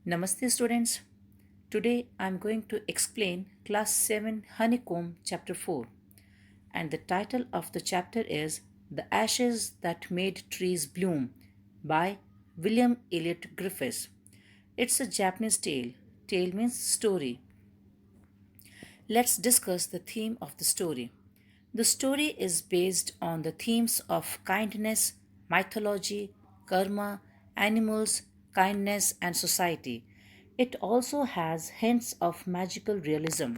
Namaste students. Today I am going to explain class 7 Honeycomb chapter 4 and the title of the chapter is The Ashes That Made Trees Bloom by William Elliot Griffiths. It's a Japanese tale. Tale means story. Let's discuss the theme of the story. The story is based on the themes of kindness, mythology, karma, animals, kindness, and society. It also has hints of magical realism.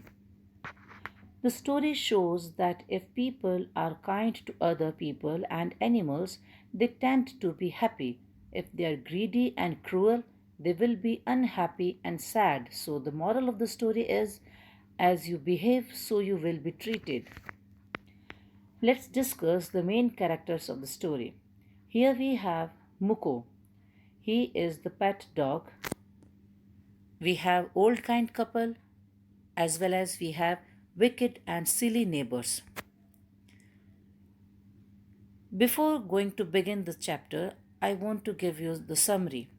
The story shows that if people are kind to other people and animals, they tend to be happy. If they are greedy and cruel, they will be unhappy and sad. So, the moral of the story is as you behave, so you will be treated. Let's discuss the main characters of the story. Here we have Muko. He is the pet dog. We have old kind couple as well as we have wicked and silly neighbors. Before going to begin the chapter, I want to give you the summary.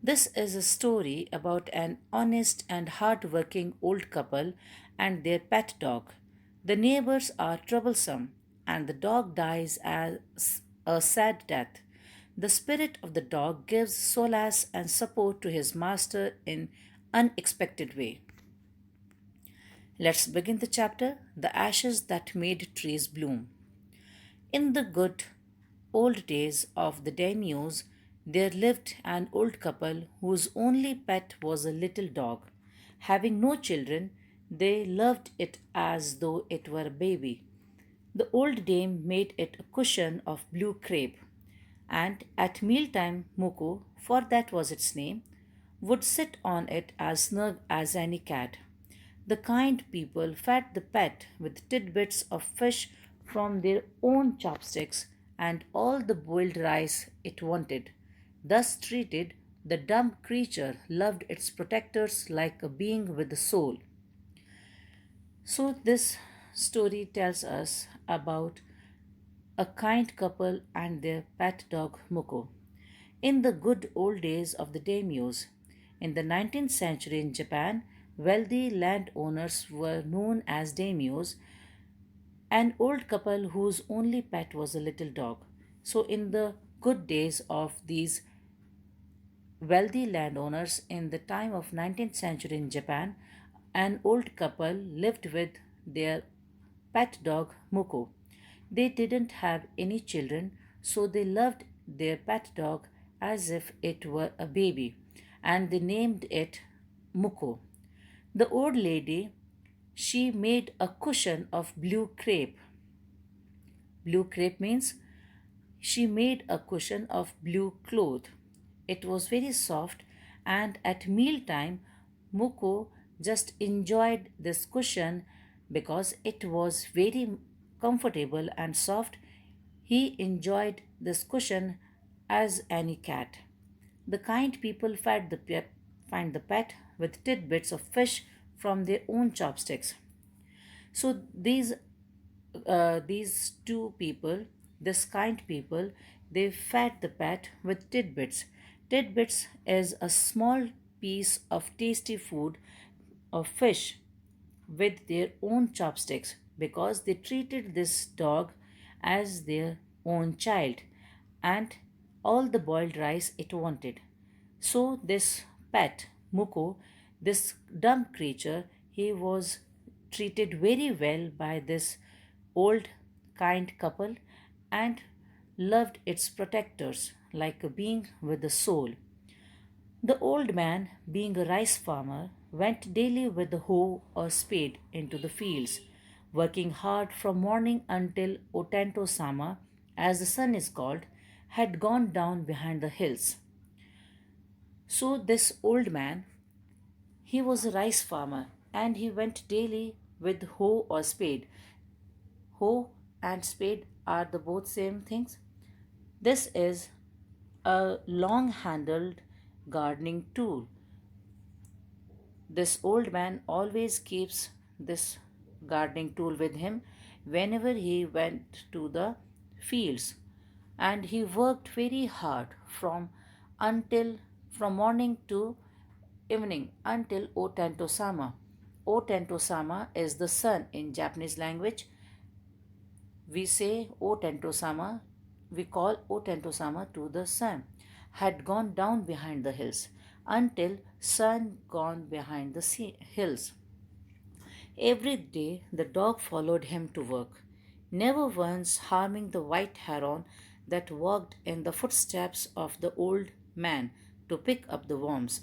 This is a story about an honest and hard-working old couple and their pet dog. The neighbors are troublesome and the dog dies as a sad death. The spirit of the dog gives solace and support to his master in unexpected way. Let's begin the chapter The Ashes That Made Trees Bloom. In the good old days of the daimyos, there lived an old couple whose only pet was a little dog. Having no children, they loved it as though it were a baby. The old dame made it a cushion of blue crepe, and at mealtime, Muko, for that was its name, would sit on it as snug as any cat. The kind people fed the pet with tidbits of fish from their own chopsticks and all the boiled rice it wanted. Thus treated, the dumb creature loved its protectors like a being with a soul. So, this story tells us about a kind couple and their pet dog Muko. In the good old days of the daimyos, in the 19th century in Japan, wealthy landowners were known as daimyos, an old couple whose only pet was a little dog. So, in the good days of these wealthy landowners in the time of 19th century in Japan, an old couple lived with their pet dog Muko. They didn't have any children, so they loved their pet dog as if it were a baby, and they named it Muko. The old lady, she made a cushion of blue crepe. Blue crepe means she made a cushion of blue cloth. It was very soft, and at mealtime, Muko just enjoyed this cushion because it was very comfortable and soft. He enjoyed this cushion as any cat. The kind people find the pet with tidbits of fish from their own chopsticks. So these two people, this kind people, they fed the pet with tidbits. Tidbits is a small piece of tasty food of fish with their own chopsticks because they treated this dog as their own child and all the boiled rice it wanted. So, this pet, Muko, this dumb creature, he was treated very well by this old kind couple and loved its protectors like a being with a soul. The old man, being a rice farmer, went daily with the hoe or spade into the fields, working hard from morning until Otento Sama, as the sun is called, had gone down behind the hills. So, this old man, he was a rice farmer and he went daily with hoe or spade. Hoe and spade are the both same things. This is a long handled gardening tool. This old man always keeps this gardening tool with him whenever he went to the fields, and he worked very hard until from morning to evening until O Tento-sama. O Tento-sama is the sun in Japanese language. We say O Tento-sama, we call O Tento-sama to the sun, had gone down behind the hills until sun gone behind the hills. Every day the dog followed him to work, never once harming the white heron that walked in the footsteps of the old man to pick up the worms.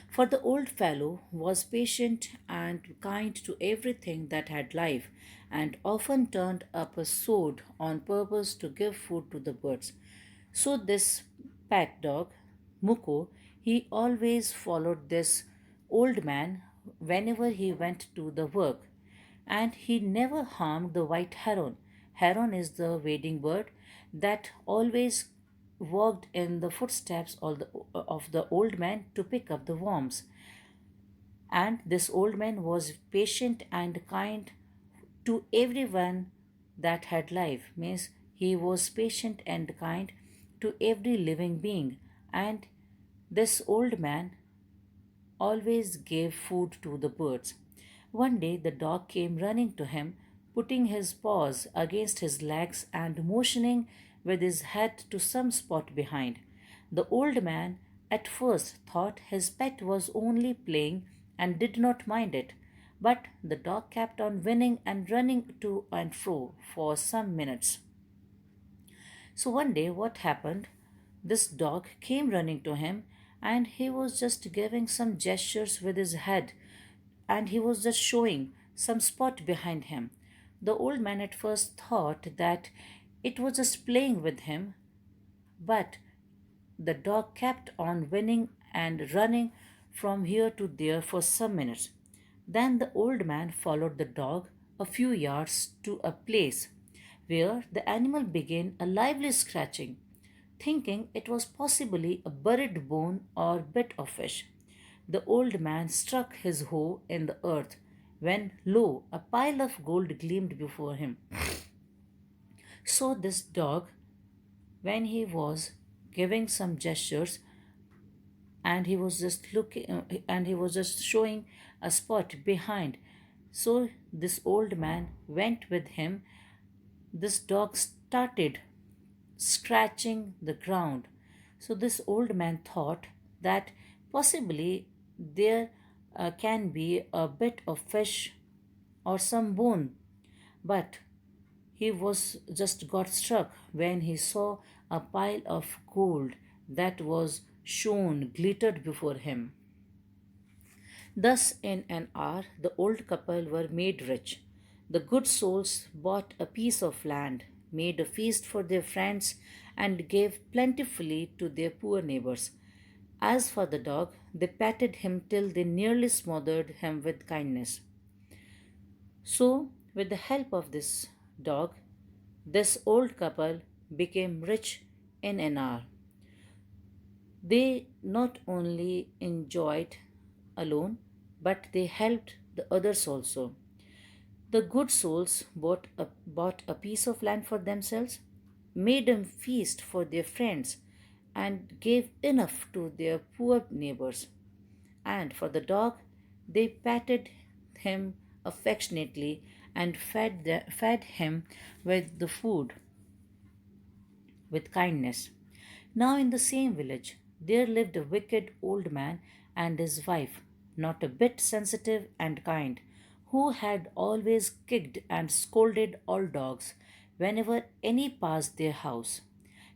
For the old fellow was patient and kind to everything that had life, and often turned up a sword on purpose to give food to the birds. So this pet dog, Muko, he always followed this old man whenever he went to the work, and he never harmed the white heron. Heron is the wading bird that always walked in the footsteps of the old man to pick up the worms. And this old man was patient and kind to everyone that had life. Means he was patient and kind to every living being. And this old man always gave food to the birds. One day the dog came running to him, putting his paws against his legs and motioning with his head to some spot behind. The old man at first thought his pet was only playing and did not mind it, but the dog kept on winning and running to and fro for some minutes. So one day, what happened? This dog came running to him and he was just giving some gestures with his head and he was just showing some spot behind him. The old man at first thought that it was just playing with him, but the dog kept on winning and running from here to there for some minutes. Then the old man followed the dog a few yards to a place where the animal began a lively scratching, thinking it was possibly a buried bone or bit of fish. The old man struck his hoe in the earth when, lo, a pile of gold gleamed before him. So this dog, when he was giving some gestures and he was just looking and he was just showing a spot behind, so this old man went with him. This dog started scratching the ground. So this old man thought that possibly there can be a bit of fish or some bone, but he was just got struck when he saw a pile of gold that was shone glittered before him. Thus, in an hour, the old couple were made rich. The good souls bought a piece of land, made a feast for their friends, and gave plentifully to their poor neighbors. As for the dog, they patted him till they nearly smothered him with kindness. So, with the help of this dog, this old couple became rich in an hour. They not only enjoyed alone, but they helped the others also. The good souls bought a piece of land for themselves, made a feast for their friends, and gave enough to their poor neighbors. And for the dog, they patted him affectionately and fed him with the food with kindness. Now, in the same village, there lived a wicked old man and his wife, not a bit sensitive and kind, who had always kicked and scolded all dogs whenever any passed their house.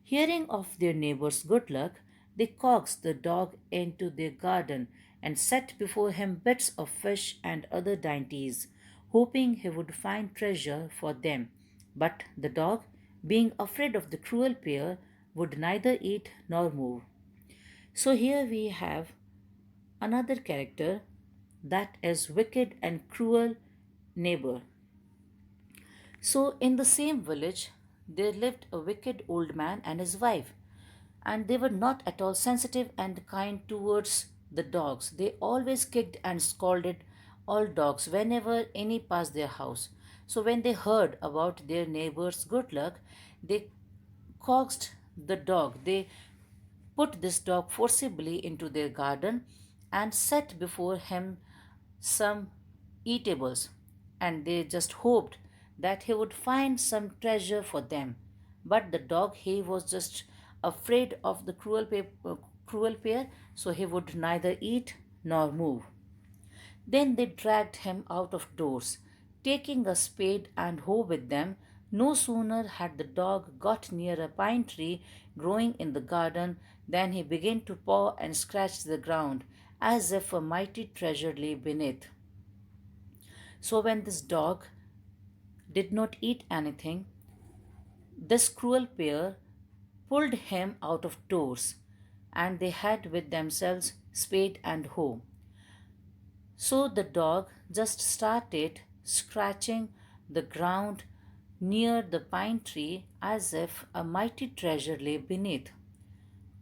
Hearing of their neighbor's good luck, they coaxed the dog into their garden and set before him bits of fish and other dainties, hoping he would find treasure for them. But the dog, being afraid of the cruel pair, would neither eat nor move. So here we have another character, that is wicked and cruel neighbor. So in the same village there lived a wicked old man and his wife, and they were not at all sensitive and kind towards the dogs. They always kicked and scolded all dogs whenever any passed their house. So when they heard about their neighbor's good luck, they coaxed the dog. They put this dog forcibly into their garden and set before him some eatables, and they just hoped that he would find some treasure for them. But the dog, he was just afraid of the cruel pair, so he would neither eat nor move. Then they dragged him out of doors, taking a spade and hoe with them. No sooner had the dog got near a pine tree growing in the garden than he began to paw and scratch the ground, as if a mighty treasure lay beneath. So when this dog did not eat anything, this cruel pair pulled him out of doors, and they had with themselves spade and hoe. So the dog just started scratching the ground near the pine tree as if a mighty treasure lay beneath.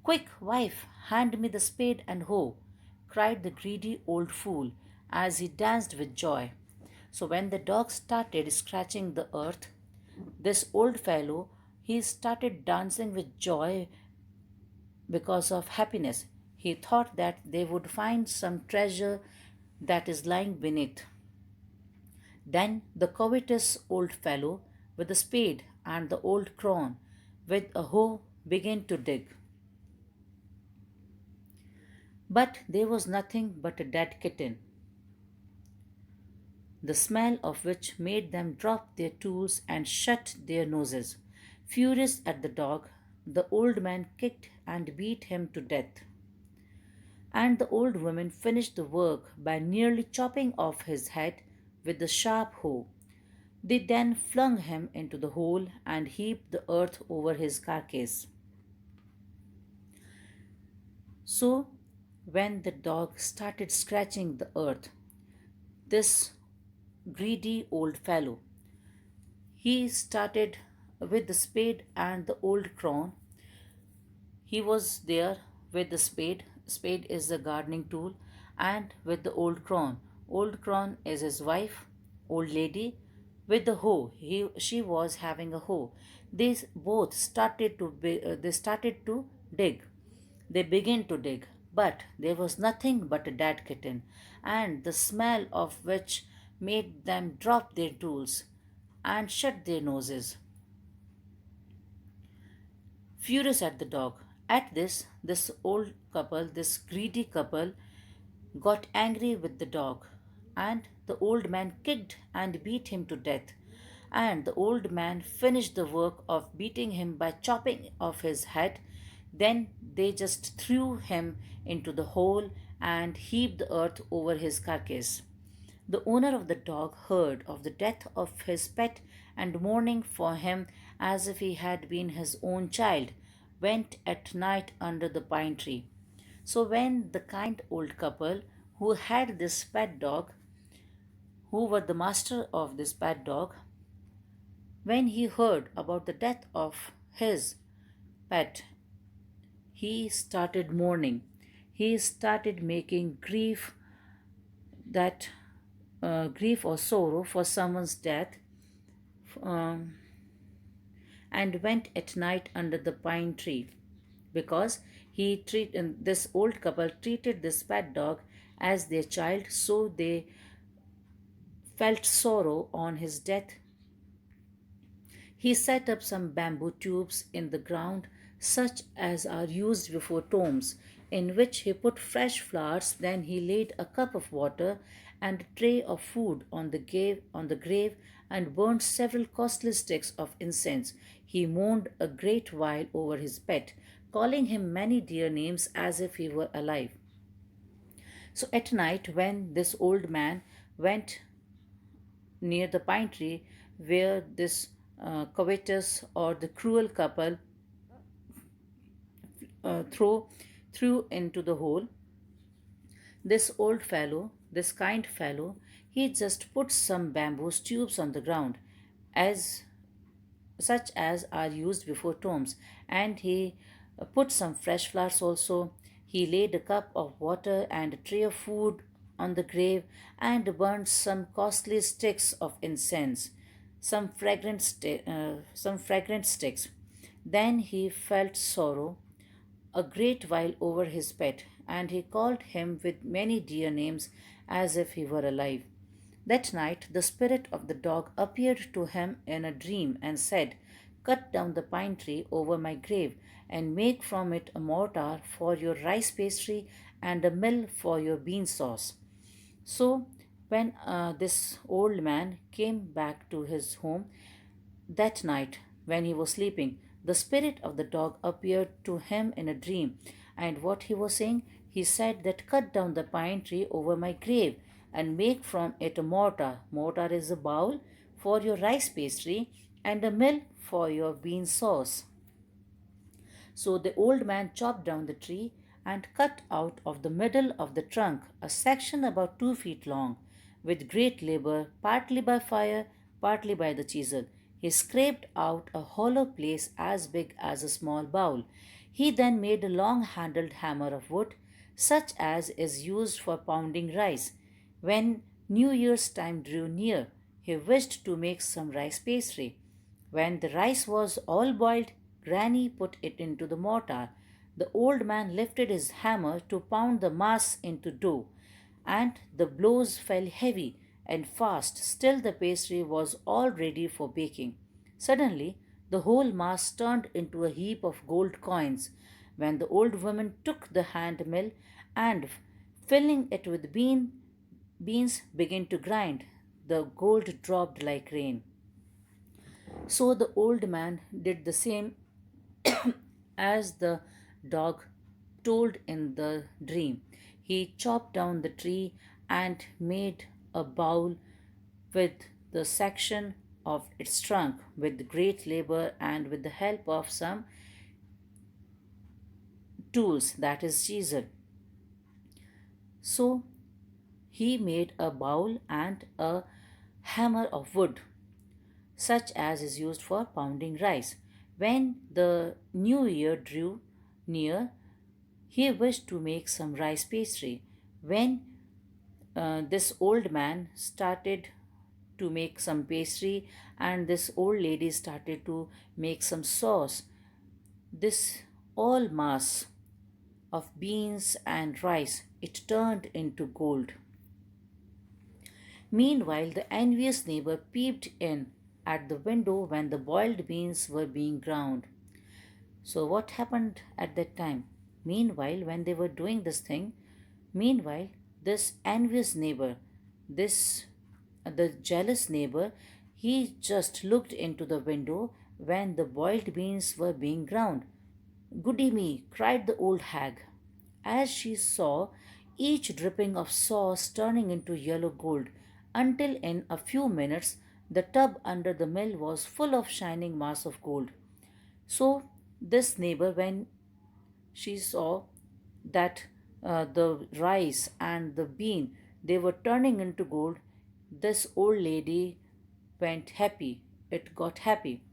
Quick, wife, hand me the spade and hoe, cried the greedy old fool as he danced with joy. So when the dog started scratching the earth, this old fellow, he started dancing with joy because of happiness. He thought that they would find some treasure that is lying beneath. Then the covetous old fellow with the spade and the old crone with a hoe began to dig. But there was nothing but a dead kitten, the smell of which made them drop their tools and shut their noses. Furious at the dog, the old man kicked and beat him to death. And the old woman finished the work by nearly chopping off his head with the sharp hoe. They then flung him into the hole and heaped the earth over his carcass. So, when the dog started scratching the earth, this greedy old fellow, he started with the spade and the old crone. He was there with the spade. Spade is the gardening tool, and with the old crone. Old crone is his wife, old lady. With the hoe, she was having a hoe. These both they started to dig. They began to dig, but there was nothing but a dead kitten, and the smell of which made them drop their tools and shut their noses, furious at the dog. At this old couple, this greedy couple, got angry with the dog, and the old man kicked and beat him to death. And the old man finished the work of beating him by chopping off his head. Then they just threw him into the hole and heaped the earth over his carcass. The owner of the dog heard of the death of his pet and mourning for him as if he had been his own child, went at night under the pine tree. So when the kind old couple who had this pet dog, who were the master of this pet dog, when he heard about the death of his pet, he started mourning. He started making that grief or sorrow for someone's death, um, and went at night under the pine tree because this old couple treated this pet dog as their child, so they felt sorrow on his death. He set up some bamboo tubes in the ground, such as are used before tombs, in which he put fresh flowers. Then he laid a cup of water and a tray of food on the grave and burned several costly sticks of incense. He mourned a great while over his pet, calling him many dear names as if he were alive. So at night, when this old man went near the pine tree where this covetous or the cruel couple uh, throw, threw into the hole, this old fellow, this kind fellow, he just put some bamboo tubes on the ground, as such as are used before tombs, and he put some fresh flowers also. He laid a cup of water and a tray of food on the grave and burned some costly sticks of incense, some fragrant sticks. Then he felt sorrow a great while over his pet, and he called him with many dear names as if he were alive. That night the spirit of the dog appeared to him in a dream and said, "Cut down the pine tree over my grave, and make from it a mortar for your rice pastry and a mill for your bean sauce." So, when this old man came back to his home that night, when he was sleeping, the spirit of the dog appeared to him in a dream. And what he was saying? He said that, "Cut down the pine tree over my grave and make from it a mortar. Mortar is a bowl for your rice pastry and a mill for your bean sauce." So the old man chopped down the tree and cut out of the middle of the trunk a section about 2 feet long, with great labor, partly by fire, partly by the chisel. He scraped out a hollow place as big as a small bowl. He then made a long handled hammer of wood, such as is used for pounding rice. When New Year's time drew near, he wished to make some rice pastry. When the rice was all boiled, Granny put it into the mortar. The old man lifted his hammer to pound the mass into dough, and the blows fell heavy and fast. Still, the pastry was all ready for baking. Suddenly, the whole mass turned into a heap of gold coins. When the old woman took the hand mill and, filling it with beans, began to grind, the gold dropped like rain. So the old man did the same as the dog told in the dream. He chopped down the tree and made a bowl with the section of its trunk with great labor and with the help of some tools, that is, chisel. So he made a bowl and a hammer of wood, such as is used for pounding rice. When the new year drew near, he wished to make some rice pastry. When this old man started to make some pastry, and this old lady started to make some sauce, this all mass of beans and rice, it turned into gold. Meanwhile, the envious neighbor peeped in at the window when the boiled beans were being ground. So, what happened at that time? Meanwhile, when they were doing this thing, meanwhile, this envious neighbor, this the jealous neighbor, he just looked into the window when the boiled beans were being ground. "Goody me!" cried the old hag, as she saw each dripping of sauce turning into yellow gold, until in a few minutes the tub under the mill was full of shining mass of gold. So this neighbor, when she saw that the rice and the bean, they were turning into gold, this old lady went happy. It got happy.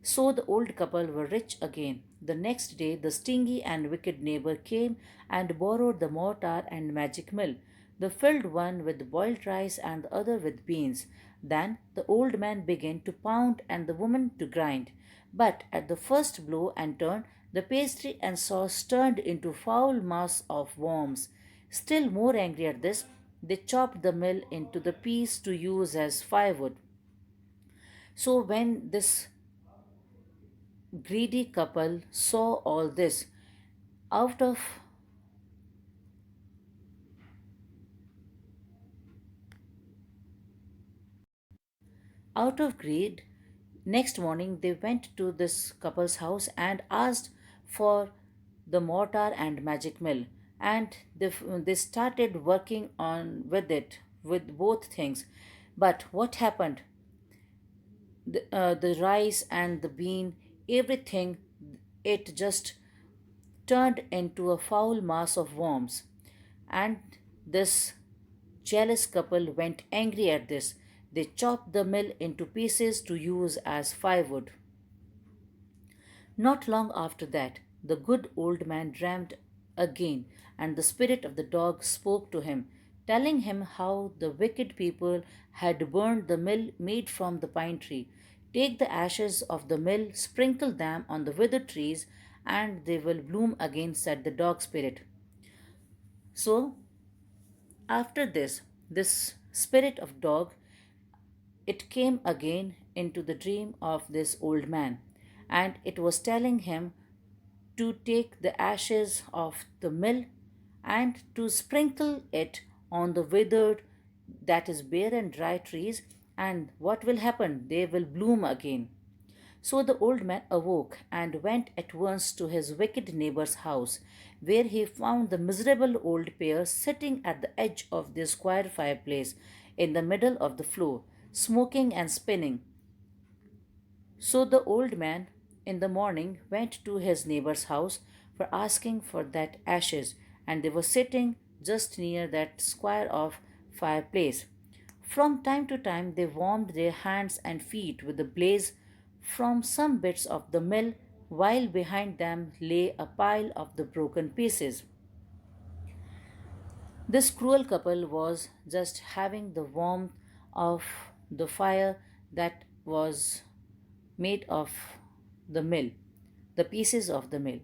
So the old couple were rich again. The next day, the stingy and wicked neighbor came and borrowed the mortar and magic mill, the filled one with boiled rice and the other with beans. Then the old man began to pound and the woman to grind. But at the first blow and turn, the pastry and sauce turned into foul mass of worms. Still more angry at this, they chopped the mill into the piece to use as firewood. So when this greedy couple saw all this, out of greed, next morning they went to this couple's house and asked for the mortar and magic mill, and they started working on with it, with both things. But what happened? The rice and the bean, everything, it just turned into a foul mass of worms. And this jealous couple went angry at this. They chopped the mill into pieces to use as firewood. Not long after that, the good old man dreamed again, and the spirit of the dog spoke to him, telling him how the wicked people had burned the mill made from the pine tree. "Take the ashes of the mill, sprinkle them on the withered trees, and they will bloom again, said the dog spirit. So, after this spirit of dog, it came again into the dream of this old man, and it was telling him to take the ashes of the mill and to sprinkle it on the withered, that is bare and dry trees, and what will happen? They will bloom again. So the old man awoke and went at once to his wicked neighbor's house, where he found the miserable old pair sitting at the edge of their square fireplace in the middle of the floor, smoking and spinning. So the old man in the morning went to his neighbor's house for asking for that ashes, and they were sitting just near that square of fireplace. From time to time they warmed their hands and feet with the blaze from some bits of the mill, while behind them lay a pile of the broken pieces. This cruel couple was just having the warmth of the fire that was made of the mill, the pieces of the mill.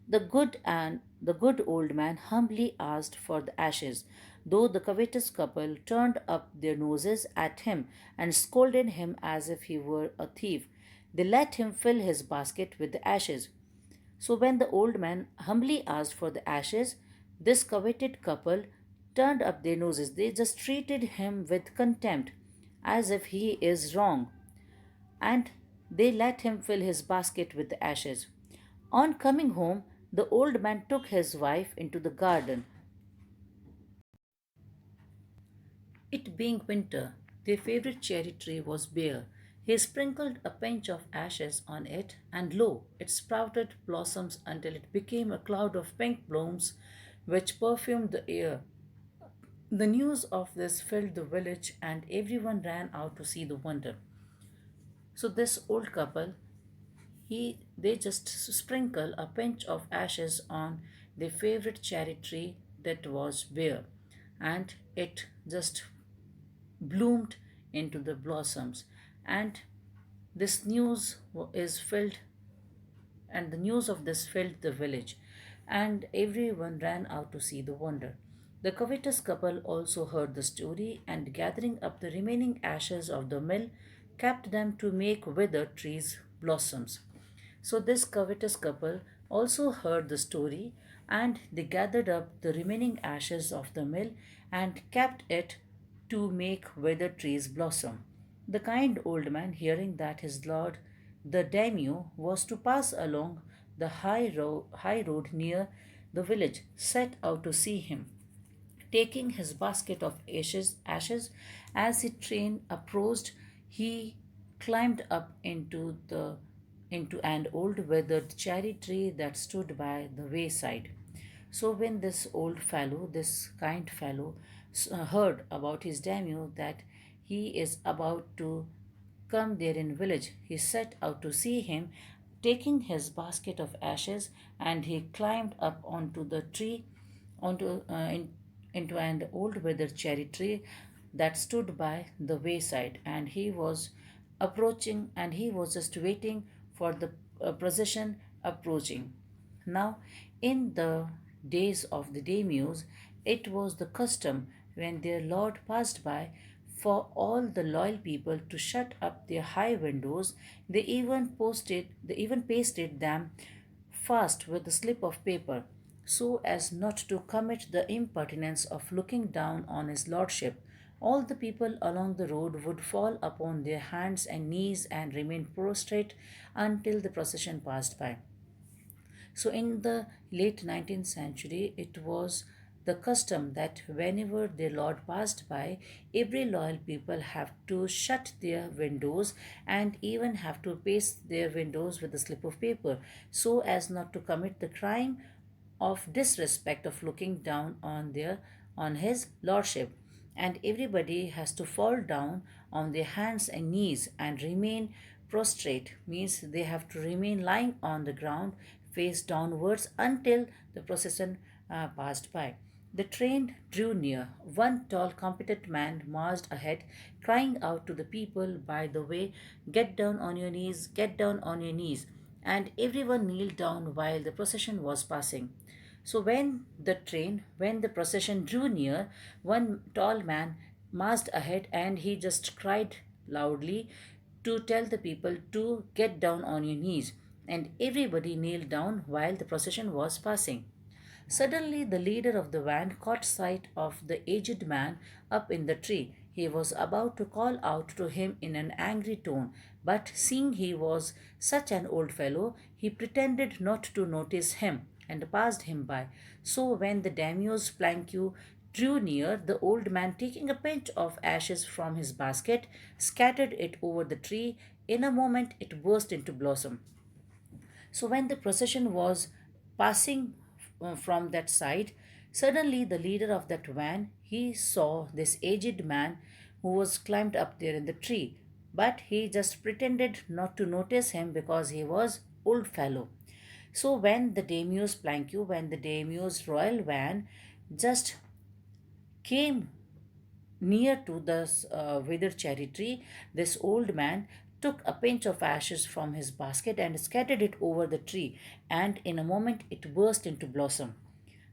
The good old man humbly asked for the ashes, though the covetous couple turned up their noses at him and scolded him as if he were a thief. They let him fill his basket with the ashes. So when the old man humbly asked for the ashes, this coveted couple turned up their noses. They just treated him with contempt, as if he is wrong, and they let him fill his basket with the ashes. On coming home, the old man took his wife into the garden. It being winter, their favorite cherry tree was bare. He sprinkled a pinch of ashes on it, and lo, it sprouted blossoms until it became a cloud of pink blooms which perfumed the air. The news of this filled the village, and everyone ran out to see the wonder. So, this old couple, they just sprinkle a pinch of ashes on their favorite cherry tree that was bare, and it just bloomed into the blossoms. And this news is filled and the news of this filled the village, and everyone ran out to see the wonder. The covetous couple also heard the story, and gathering up the remaining ashes of the mill, kept them to make withered trees blossoms. So this covetous couple also heard the story, and they gathered up the remaining ashes of the mill and kept it to make withered trees blossom. The kind old man, hearing that his lord, the daimyo, was to pass along the high road near the village, set out to see him. Taking his basket of ashes, as his train approached, he climbed up into an old withered cherry tree that stood by the wayside. So when this kind fellow, heard about his daimyo that he is about to come there in village, he set out to see him, taking his basket of ashes, and he climbed up onto the tree, onto into an old withered cherry tree that stood by the wayside, and he was just waiting for the procession approaching. Now, in the days of the daimyos, it was the custom when their lord passed by for all the loyal people to shut up their high windows. They even pasted them fast with a slip of paper, so as not to commit the impertinence of looking down on his lordship. All the people along the road would fall upon their hands and knees and remain prostrate until the procession passed by. So, in the late 19th century, it was the custom that whenever their lord passed by, every loyal people have to shut their windows and even have to paste their windows with a slip of paper, so as not to commit the crime of disrespect of looking down on his lordship. And everybody has to fall down on their hands and knees and remain prostrate, means they have to remain lying on the ground face downwards until the procession passed by. The train drew near. One tall, competent man marched ahead, crying out to the people, by the way, get down on your knees, get down on your knees. and everyone kneeled down while the procession was passing. So when the procession drew near, one tall man marched ahead and he just cried loudly to tell the people to get down on your knees, and everybody kneeled down while the procession was passing. Suddenly, the leader of the band caught sight of the aged man up in the tree. He was about to call out to him in an angry tone, but seeing he was such an old fellow, he pretended not to notice him and passed him by. So, when the daimyo's planque drew near, the old man, taking a pinch of ashes from his basket, scattered it over the tree. In a moment, it burst into blossom. So when the procession was passing from that side, suddenly the leader of that van he saw this aged man who was climbed up there in the tree, but he just pretended not to notice him because he was old fellow. So when the daimyo's royal van just came near to this withered cherry tree, this old man took a pinch of ashes from his basket and scattered it over the tree, and in a moment it burst into blossom.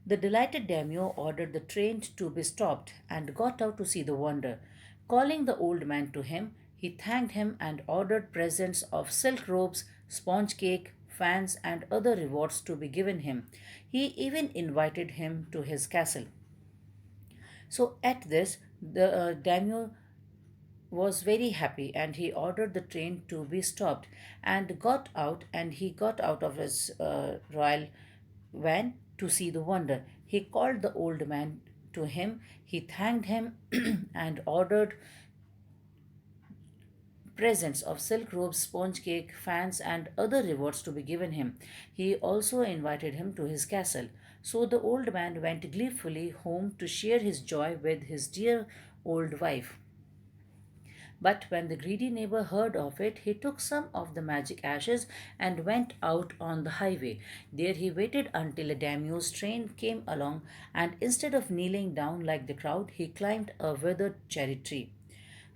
The delighted daimyo ordered the train to be stopped and got out to see the wonder. Calling the old man to him, he thanked him and ordered presents of silk robes, sponge cake, fans, and other rewards to be given him. He even invited him to his castle. So at this, the daimyo was very happy and he ordered the train to be stopped and he got out of his royal van to see the wonder. He called the old man to him, he thanked him and ordered presents of silk robes, sponge cake, fans, and other rewards to be given him. He also invited him to his castle. So the old man went gleefully home to share his joy with his dear old wife. But when the greedy neighbor heard of it, he took some of the magic ashes and went out on the highway. There he waited until a daimyo's train came along, and instead of kneeling down like the crowd, he climbed a withered cherry tree.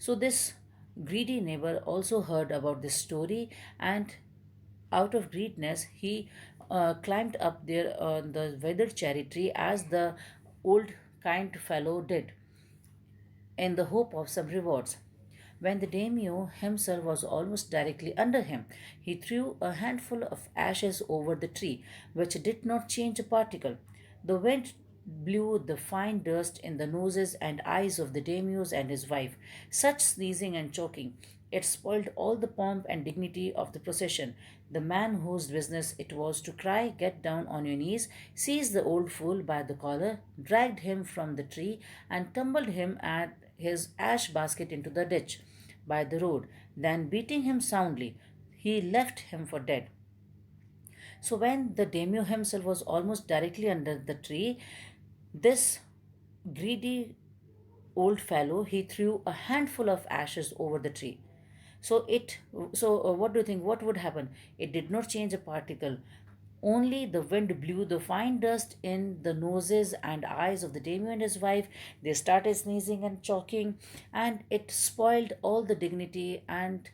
So this greedy neighbor also heard about this story, and out of greediness, he climbed up there on the withered cherry tree as the old kind fellow did in the hope of some rewards. When the daimyo himself was almost directly under him, he threw a handful of ashes over the tree, which did not change a particle. The wind blew the fine dust in the noses and eyes of the daimyos and his wife. Such sneezing and choking. It spoiled all the pomp and dignity of the procession. The man whose business it was to cry, "Get down on your knees," seized the old fool by the collar, dragged him from the tree, and tumbled him at his ash basket into the ditch by the road. Then, beating him soundly, he left him for dead. So, when the daimyo himself was almost directly under the tree, this greedy old fellow he threw a handful of ashes over the tree. So what do you think? What would happen? It did not change a particle. Only the wind blew the fine dust in the noses and eyes of the daimyo and his wife. They started sneezing and choking, and it spoiled all the dignity and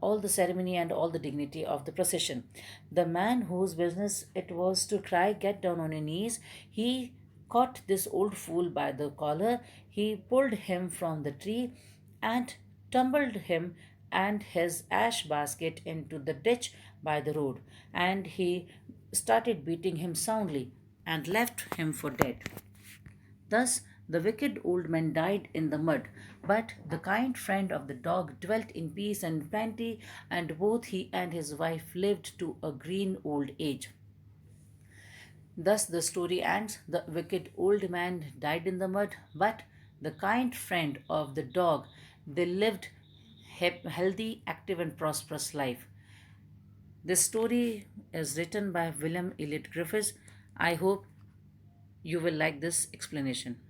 all the ceremony and all the dignity of the procession. The man whose business it was to cry, "Get down on your knees," he caught this old fool by the collar. He pulled him from the tree and tumbled him and his ash basket into the ditch by the road, and he started beating him soundly and left him for dead. Thus, the wicked old man died in the mud, but the kind friend of the dog dwelt in peace and plenty, and both he and his wife lived to a green old age. Thus, the story ends. The wicked old man died in the mud, but the kind friend of the dog, they lived healthy, active, and prosperous life. This story is written by William Elliot Griffiths. I hope you will like this explanation.